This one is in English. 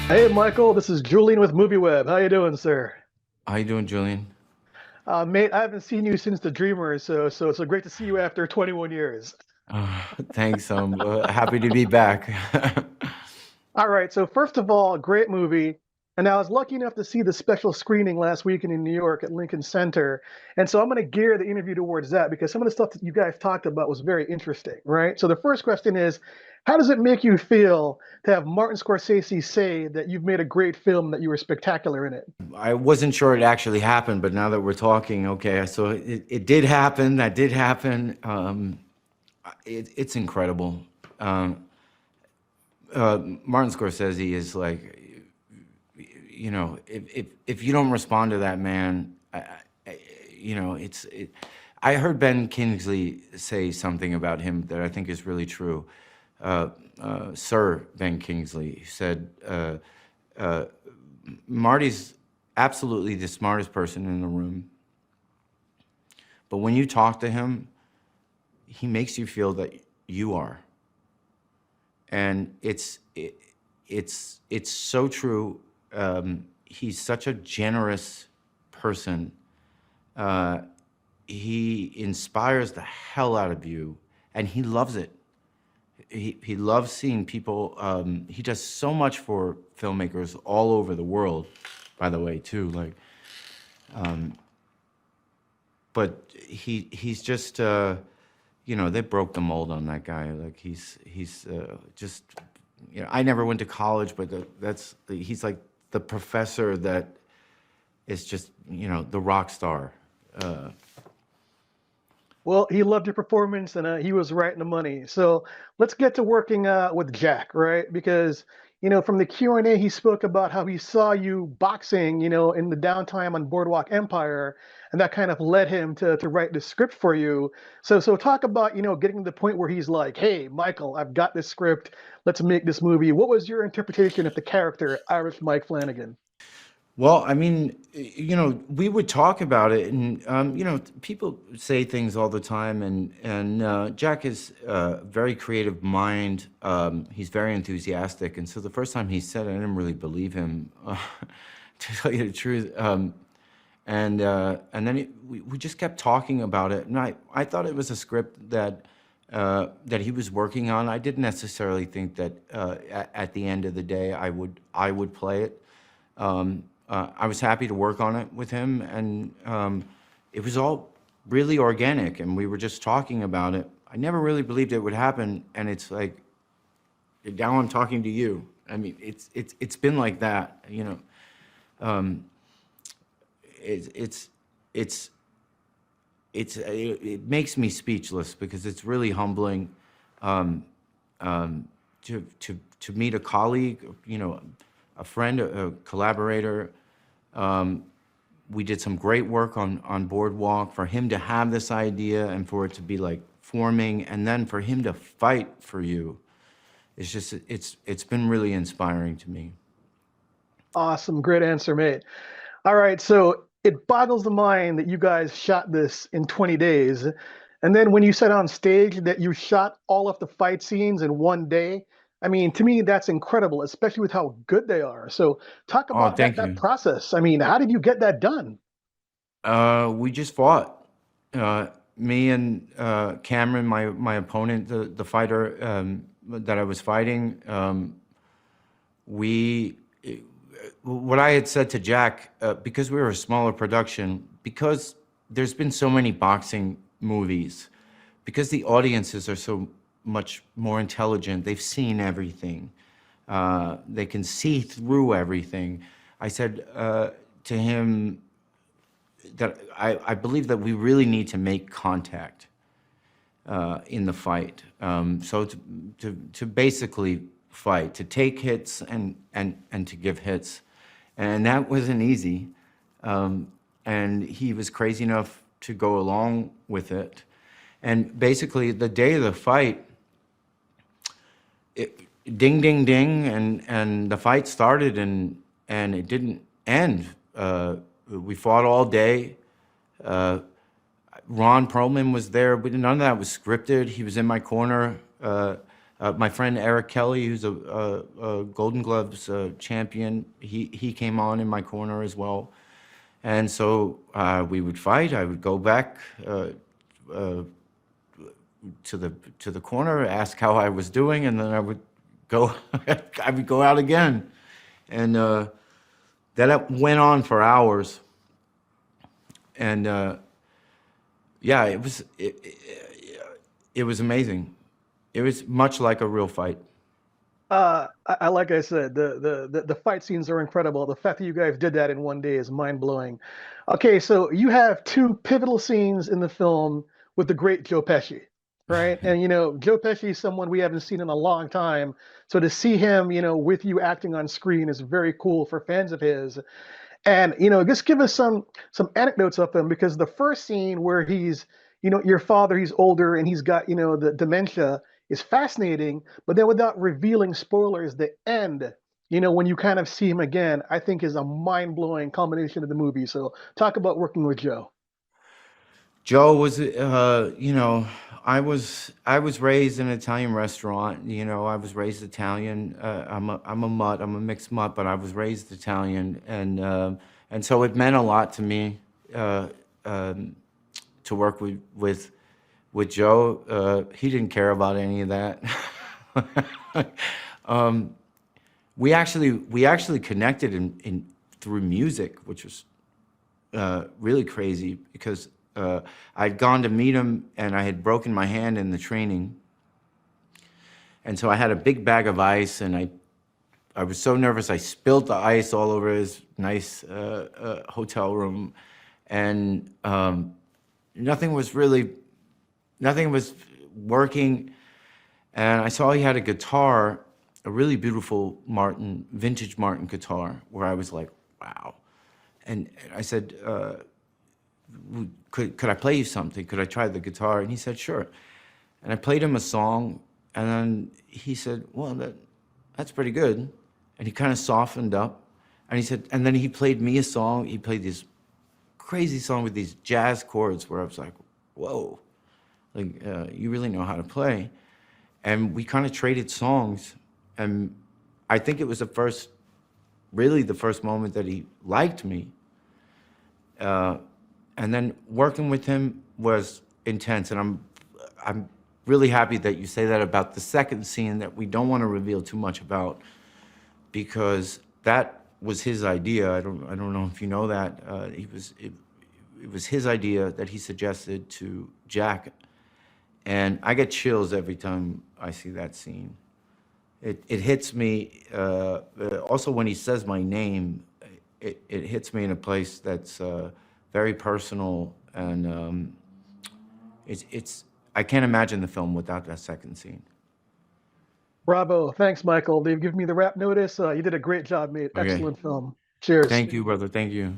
Hey, Michael, this is Julian with MovieWeb. How you doing, sir? How you doing, Julian? Mate, I haven't seen you since The Dreamers, so great to see you after 21 years. Thanks. Happy to be back. All right, so first of all, great movie. And I was lucky enough to see the special screening last weekend in New York at Lincoln Center. And so I'm going to gear the interview towards that because some of the stuff that you guys talked about was very interesting, right? So the first question is, how does it make you feel to have Martin Scorsese say that you've made a great film, that you were spectacular in it? I wasn't sure it actually happened, but now that we're talking, okay, so it did happen. That did happen. It's incredible. Um, Martin Scorsese is like, if you don't respond to that man, I, you know, I heard Ben Kingsley say something about him that I think is really true. Sir Ben Kingsley said, Marty's absolutely the smartest person in the room, but when you talk to him, he makes you feel that you are, and it's so true. He's such a generous person. Uh, he inspires the hell out of you, and he loves it. He loves seeing people. He does so much for filmmakers all over the world, by the way, too. But he's just, they broke the mold on that guy. Like he's just, I never went to college, but he's like the professor that is just, the rock star. Well, he loved your performance, and he was right in the money. So let's get to working with Jack, right? Because from the Q&A, he spoke about how he saw you boxing, in the downtime on Boardwalk Empire, and that kind of led him to write the script for you. So talk about getting to the point where he's like, "Hey, Michael, I've got this script. Let's make this movie." What was your interpretation of the character Irish Mike Flanagan? Well, I mean, we would talk about it, and people say things all the time, and Jack is a very creative mind. He's very enthusiastic, and so the first time he said it, I didn't really believe him, to tell you the truth. And then we just kept talking about it, and I thought it was a script that he was working on. I didn't necessarily think that at the end of the day I would play it. I was happy to work on it with him, and it was all really organic, and we were just talking about it. I never really believed it would happen, and it's like, now I'm talking to you. I mean, it's been like that, Um, it's it's it makes me speechless because it's really humbling, um, to meet a colleague, a friend, a collaborator. Um, we did some great work on Boardwalk. For him to have this idea and for it to be like forming, and then for him to fight for you, it's been really inspiring to me. Awesome, great answer, mate. All right, so it boggles the mind that you guys shot this in 20 days. And then when you said on stage that you shot all of the fight scenes in one day, I mean, to me, that's incredible, especially with how good they are. So talk Oh, about that thank that you. process. I mean, how did you get that done? We just fought. Me and Cameron, my opponent, the fighter that I was fighting. We, what I had said to Jack, because we were a smaller production, because there's been so many boxing movies, because the audiences are so much more intelligent, they've seen everything, they can see through everything. I said to him that I believe that we really need to make contact in the fight. So to basically fight, to take hits and to give hits. And that wasn't easy. And he was crazy enough to go along with it. And basically, the day of the fight, it, ding, ding, ding, and the fight started, and it didn't end. We fought all day. Uh, Ron Perlman was there, but none of that was scripted. He was in my corner My friend Eric Kelly, who's a Golden Gloves champion, he came on in my corner as well. And so we would fight. I would go back uh, to the corner, ask how I was doing, and then I would go I would go out again, and that went on for hours. And yeah, it was amazing. It was much like a real fight. Like I said, the fight scenes are incredible. The fact that you guys did that in one day is mind blowing. Okay, so you have two pivotal scenes in the film with the great Joe Pesci, right? And Joe Pesci is someone we haven't seen in a long time. So to see him, with you acting on screen is very cool for fans of his. And just give us some anecdotes of him because the first scene where he's, your father, he's older and he's got, the dementia is fascinating. But then without revealing spoilers, the end, when you kind of see him again, I think is a mind-blowing combination of the movie. So talk about working with Joe. Joe was, I was raised in an Italian restaurant. I was raised Italian. I'm a mutt. I'm a mixed mutt, but I was raised Italian, and so it meant a lot to me to work with Joe. He didn't care about any of that. um, we actually connected in through music, which was really crazy because I'd gone to meet him and I had broken my hand in the training. And so I had a big bag of ice and I was so nervous I spilled the ice all over his nice hotel room. And nothing was working. And I saw he had a guitar, a really beautiful vintage Martin guitar, where I was like, wow. And I said, could I play you something? Could I try the guitar? And he said, sure. And I played him a song, and then he said, well, that's pretty good. And he kind of softened up. And he said, and then he played me a song. He played this crazy song with these jazz chords where I was like, whoa, like, you really know how to play. And we kind of traded songs. And I think it was really the first moment that he liked me. And then working with him was intense, and I'm really happy that you say that about the second scene that we don't want to reveal too much about, because that was his idea. I don't know if you know that. It was his idea that he suggested to Jack, and I get chills every time I see that scene. It hits me. Also, when he says my name, it hits me in a place that's very personal, and it's I can't imagine the film without that second scene. Bravo. Thanks, Michael. They've given me the rap notice. You did a great job, mate. Okay. Excellent film. Cheers. Thank you, brother. Thank you.